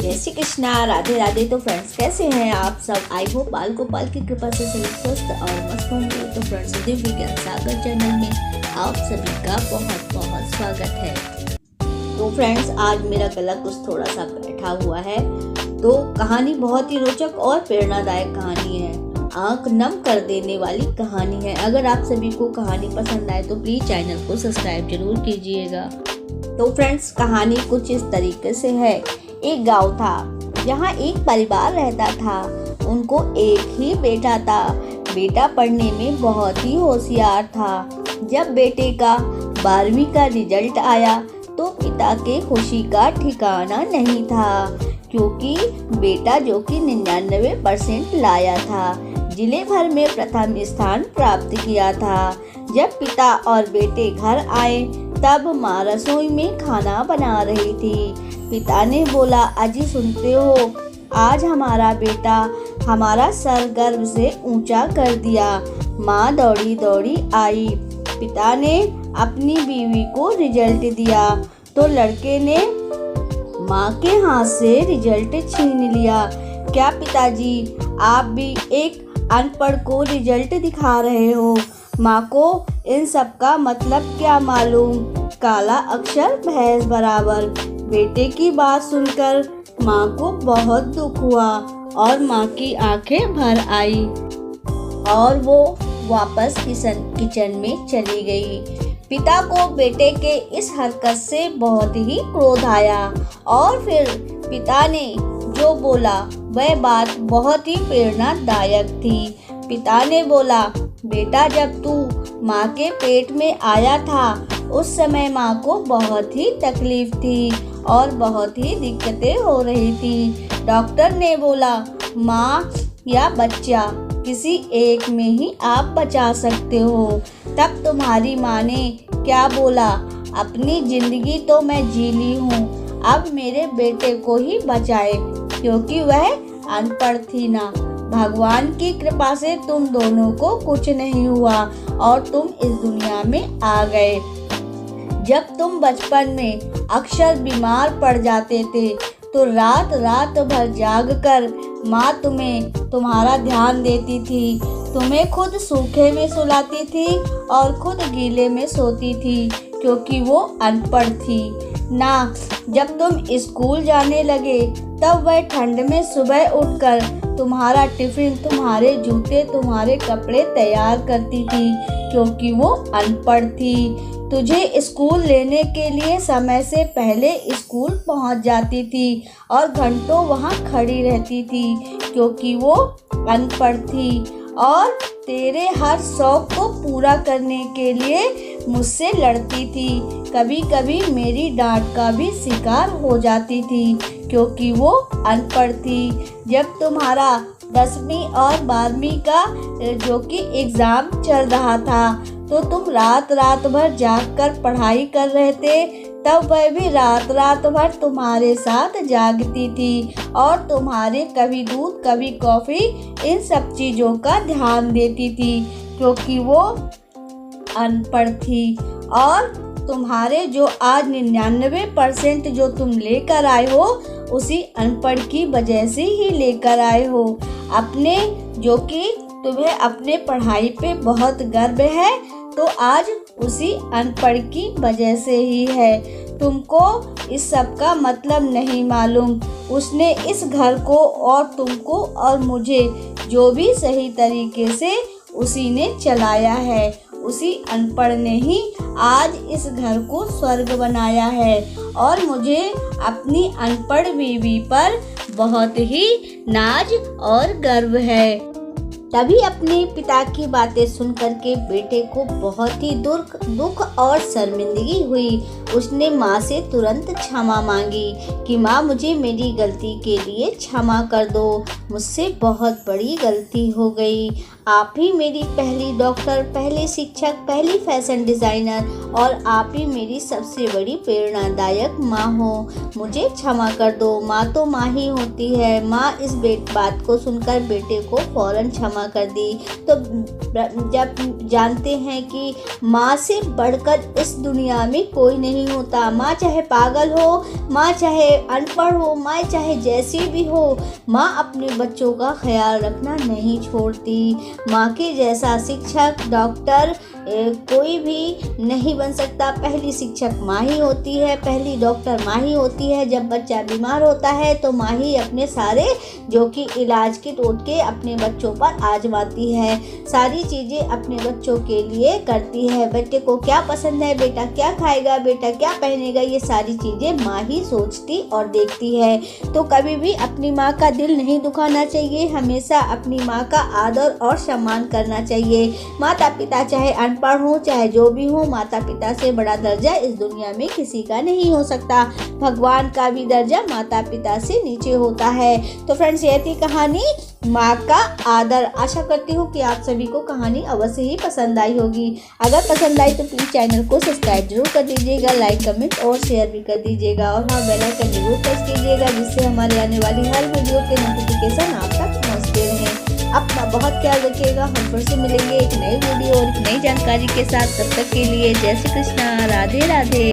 जय श्री कृष्णा, राधे राधे। तो फ्रेंड्स, कैसे हैं आप सब? आई होप बाल गोपाल की कृपा से सभी स्वस्थ और मस्त होंगे। तो फ्रेंड्स, दिव्य ज्ञान सागर चैनल में आप सभी का बहुत बहुत स्वागत है। तो फ्रेंड्स, आज मेरा गला कुछ थोड़ा सा बैठा हुआ है। तो कहानी बहुत ही रोचक और प्रेरणादायक कहानी है, आंख नम कर देने वाली कहानी है। अगर आप सभी को कहानी पसंद आए तो प्लीज चैनल को सब्सक्राइब जरूर कीजिएगा। तो फ्रेंड्स, कहानी कुछ इस तरीके से है। एक गांव था जहाँ एक परिवार रहता था। उनको एक ही बेटा था। बेटा पढ़ने में बहुत ही होशियार था। जब बेटे का 12वीं का रिजल्ट आया तो पिता के खुशी का ठिकाना नहीं था, क्योंकि बेटा जो कि 99% लाया था, जिले भर में प्रथम स्थान प्राप्त किया था। जब पिता और बेटे घर आए तब माँ रसोई में खाना बना रही थी। पिता ने बोला, अजी सुनते हो, आज हमारा बेटा हमारा सर गर्व से ऊंचा कर दिया। माँ दौड़ी दौड़ी आई। पिता ने अपनी बीवी को रिजल्ट दिया तो लड़के ने माँ के हाथ से रिजल्ट छीन लिया। क्या पिताजी, आप भी एक अनपढ़ को रिजल्ट दिखा रहे हो? माँ को इन सब का मतलब क्या मालूम? काला अक्षर भैंस बराबर। बेटे की बात सुनकर माँ को बहुत दुख हुआ और माँ की आंखें भर आई और वो वापस किचन में चली गई। पिता को बेटे के इस हरकत से बहुत ही क्रोध आया और फिर पिता ने जो बोला वह बात बहुत ही प्रेरणादायक थी। पिता ने बोला, बेटा, जब तू माँ के पेट में आया था उस समय माँ को बहुत ही तकलीफ थी और बहुत ही दिक्कतें हो रही थी। डॉक्टर ने बोला, माँ या बच्चा किसी एक में ही आप बचा सकते हो। तब तुम्हारी माँ ने क्या बोला, अपनी जिंदगी तो मैं जी ली हूँ, अब मेरे बेटे को ही बचाए, क्योंकि वह अनपढ़ थी ना। भगवान की कृपा से तुम दोनों को कुछ नहीं हुआ और तुम इस दुनिया में आ गए। जब तुम बचपन में अक्सर बीमार पड़ जाते थे तो रात रात भर जागकर माँ तुम्हारा ध्यान देती थी। तुम्हें खुद सूखे में सुलाती थी और खुद गीले में सोती थी, क्योंकि वो अनपढ़ थी ना। जब तुम स्कूल जाने लगे तब वह ठंड में सुबह उठकर तुम्हारा टिफिन, तुम्हारे जूते, तुम्हारे कपड़े तैयार करती थी, क्योंकि वो अनपढ़ थी। तुझे स्कूल लेने के लिए समय से पहले स्कूल पहुंच जाती थी और घंटों वहां खड़ी रहती थी, क्योंकि वो अनपढ़ थी और तेरे हर शौक को पूरा करने के लिए मुझसे लड़ती थी। कभी कभी मेरी डांट का भी शिकार हो जाती थी, क्योंकि वो अनपढ़ थी। जब तुम्हारा 10वीं और 12वीं का जो कि एग्ज़ाम चल रहा था तो तुम रात रात भर जागकर पढ़ाई कर रहे थे, तब वह भी रात रात भर तुम्हारे साथ जागती थी और तुम्हारे कभी दूध कभी कॉफ़ी इन सब चीज़ों का ध्यान देती थी, क्योंकि वो अनपढ़ थी। और तुम्हारे जो आज 99% जो तुम लेकर आए हो उसी अनपढ़ की वजह से ही लेकर आए हो। अपने जो कि तुम्हें अपने पढ़ाई पे बहुत गर्व है तो आज उसी अनपढ़ की वजह से ही है। तुमको इस सब का मतलब नहीं मालूम। उसने इस घर को और तुमको और मुझे जो भी सही तरीके से उसी ने चलाया है, उसी अनपढ़ ने ही आज इस घर को स्वर्ग बनाया है। और मुझे अपनी अनपढ़ बीवी पर बहुत ही नाज और गर्व है। तभी अपने पिता की बातें सुनकर के बेटे को बहुत ही दुख और शर्मिंदगी हुई। उसने माँ से तुरंत क्षमा मांगी कि माँ, मुझे मेरी गलती के लिए क्षमा कर दो, मुझसे बहुत बड़ी गलती हो गई। आप ही मेरी पहली डॉक्टर, पहली शिक्षक, पहली फैशन डिज़ाइनर और आप ही मेरी सबसे बड़ी प्रेरणादायक माँ हो। मुझे क्षमा कर दो। माँ तो माँ ही होती है। माँ इस बात को सुनकर बेटे को फ़ौरन क्षमा कर दी। तो जब जानते हैं कि माँ से बढ़कर इस दुनिया में कोई नहीं होता। माँ चाहे पागल हो, माँ चाहे अनपढ़ हो, माँ चाहे जैसी भी हो, माँ अपने बच्चों का ख्याल रखना नहीं छोड़ती। माँ के जैसा शिक्षक, डॉक्टर कोई भी नहीं बन सकता। पहली शिक्षक माँ ही होती है, पहली डॉक्टर माँ ही होती है। जब बच्चा बीमार होता है तो माँ ही अपने सारे जो कि इलाज के टोटके अपने बच्चों पर आजमाती है, सारी चीज़ें अपने बच्चों के लिए करती है। बेटे को क्या पसंद है, बेटा क्या खाएगा, बेटा क्या पहनेगा, ये सारी चीज़ें माँ ही सोचती और देखती है। तो कभी भी अपनी माँ का दिल नहीं दुखाना चाहिए, हमेशा अपनी माँ का आदर और सम्मान करना चाहिए। माता पिता चाहे अनपढ़ हो, चाहे जो भी हो, माता पिता से बड़ा दर्जा इस दुनिया में किसी का नहीं हो सकता। भगवान का भी दर्जा माता पिता से नीचे होता है। तो फ्रेंड्स, ये थी कहानी माँ का आदर। आशा करती हूँ कि आप सभी को कहानी अवश्य ही पसंद आई होगी। अगर पसंद आई तो प्लीज़ चैनल को सब्सक्राइब जरूर कर दीजिएगा, लाइक कमेंट और शेयर भी कर दीजिएगा और हाँ, बेल आइकन जरूर प्रेस कीजिएगा, जिससे हमारे आने वाली हर वीडियो के नोटिफिकेशन आप तक पहुँचते रहें। अपना बहुत ख्याल रखिएगा। हम फिर से मिलेंगे एक नई वीडियो और एक नई जानकारी के साथ। तब तक के लिए जय श्री कृष्णा, राधे राधे।